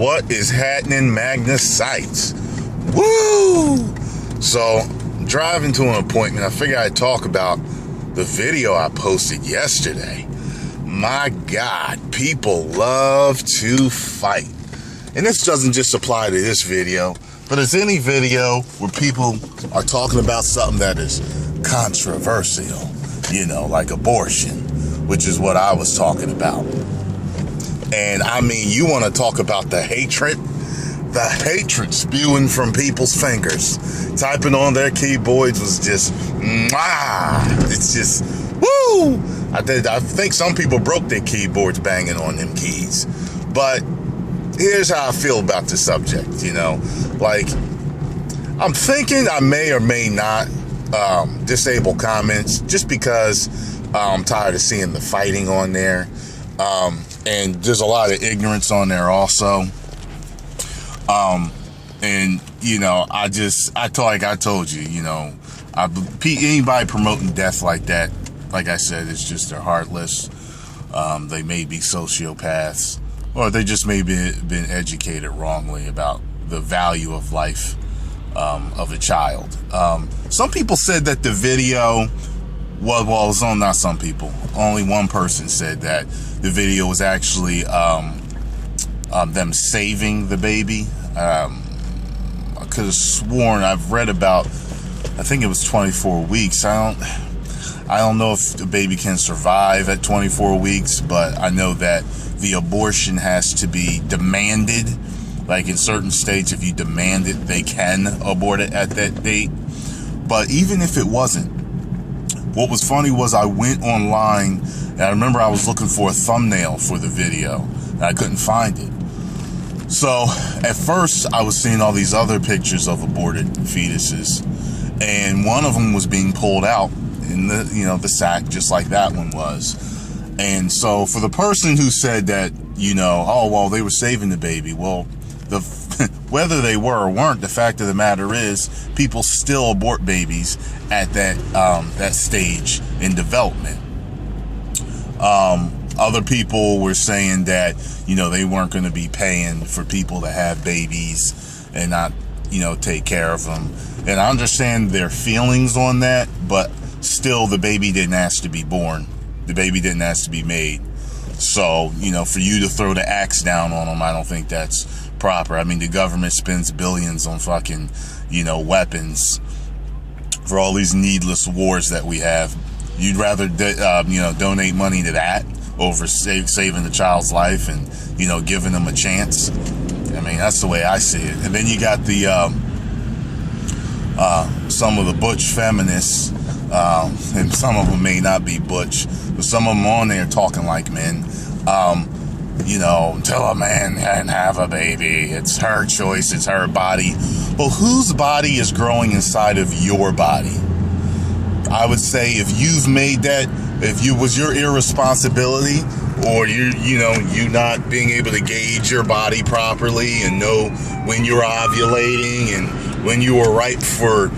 What is happening, Magnus Sites? Woo! So, driving to an appointment, I figured I'd talk about the video I posted yesterday. My God, people love to fight. And this doesn't just apply to this video, but it's any video where people are talking about something that is controversial, like abortion, which is what I was talking about. And I mean, you want to talk about the hatred spewing from people's fingers. Typing on their keyboards was just, it's just, woo! I think some people broke their keyboards banging on them keys. But here's how I feel about the subject, I'm thinking I may or may not disable comments just because I'm tired of seeing the fighting on there. And there's a lot of ignorance on there also. I told you, anybody promoting death like that, like I said, it's just they're heartless. They may be sociopaths, or they just may be been educated wrongly about the value of life of a child. Some people said that the video not some people. Only one person said that the video was actually them saving the baby. I could have sworn I've read about, I think it was 24 weeks. I don't know if the baby can survive at 24 weeks, but I know that the abortion has to be demanded. Like in certain states, if you demand it, they can abort it at that date. But even if it wasn't, what was funny was I went online and I remember I was looking for a thumbnail for the video and I couldn't find it. So at first I was seeing all these other pictures of aborted fetuses, and one of them was being pulled out in the sack, just like that one was. And so for the person who said that, they were saving the baby, well, whether they were or weren't, the fact of the matter is people still abort babies at that stage in development. Other people were saying that, they weren't going to be paying for people to have babies and not, take care of them. And I understand their feelings on that, but still the baby didn't ask to be born. The baby didn't ask to be made. So, for you to throw the axe down on them, I don't think that's proper. I mean, the government spends billions on fucking, weapons for all these needless wars that we have. You'd rather, donate money to that over saving the child's life and, giving them a chance. I mean, that's the way I see it. And then you got the, some of the butch feminists, and some of them may not be butch, but some of them on there talking like men. Until a man can have a baby, it's her choice, it's her body. Well, whose body is growing inside of your body? I would say if you've made that, was your irresponsibility, or you not being able to gauge your body properly and know when you're ovulating and when you are ripe for,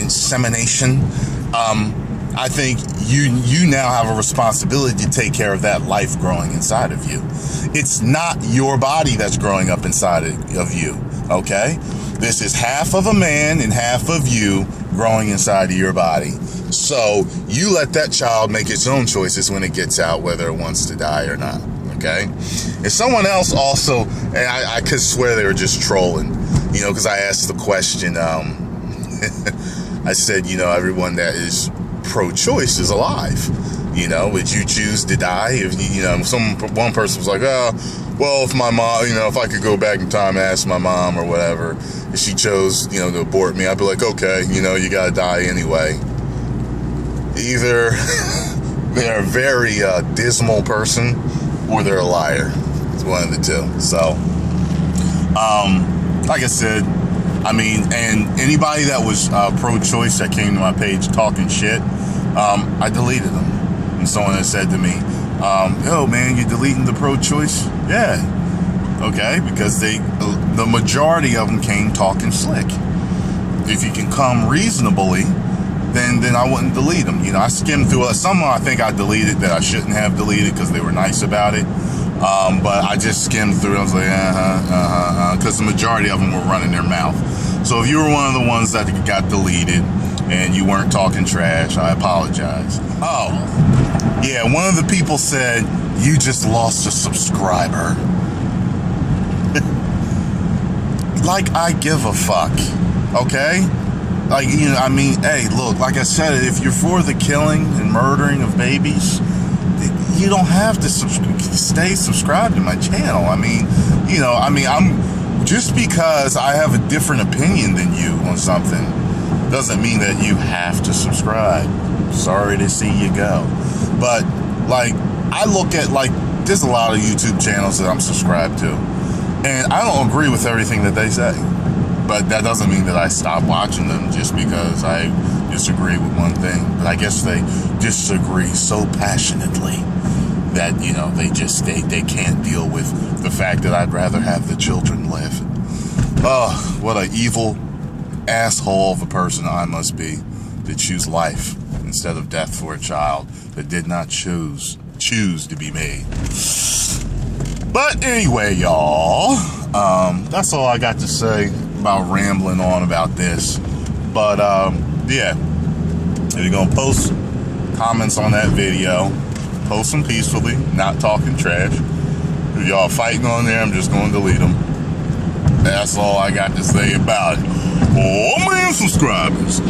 insemination, I think you now have a responsibility to take care of that life growing inside of you. It's not your body that's growing up inside of you, okay? This is half of a man and half of you growing inside of your body. So you let that child make its own choices when it gets out, whether it wants to die or not, okay? And someone else also, and I could swear they were just trolling, because I asked the question, I said, everyone that is pro-choice is alive. Would you choose to die? If one person was like, if my mom, if I could go back in time and ask my mom or whatever, if she chose, to abort me, I'd be like, okay, you gotta die anyway. Either they're a very dismal person or they're a liar. It's one of the two. So, like I said, and anybody that was pro-choice that came to my page talking shit, I deleted them. And someone had said to me, yo, man, you deleting the pro-choice? Yeah. Okay, because the majority of them came talking slick. If you can come reasonably, then I wouldn't delete them. I skimmed through some of them I think I deleted that I shouldn't have deleted because they were nice about it. But I just skimmed through. I was like, because the majority of them were running their mouth. So if you were one of the ones that got deleted and you weren't talking trash, I apologize. Oh, yeah, one of the people said, you just lost a subscriber. Like, I give a fuck, okay? Like, you know, I mean, hey, look, like I said, if you're for the killing and murdering of babies, you don't have to stay subscribed to my channel. I mean, you know, I'm just because I have a different opinion than you on something doesn't mean that you have to subscribe. Sorry to see you go. But, like, I look at, like, there's a lot of YouTube channels that I'm subscribed to, and I don't agree with everything that they say. But that doesn't mean that I stop watching them just because I disagree with one thing. But I guess they disagree so passionately that, you know, they can't deal with the fact that I'd rather have the children live. Oh, what an evil asshole of a person I must be to choose life instead of death for a child that did not choose to be made. But anyway, y'all, that's all I got to say about rambling on about this. But yeah, if you're gonna post comments on that video, post them peacefully, not talking trash. If y'all fighting on there, I'm just gonna delete them. That's all I got to say about it. Oh man, subscribers.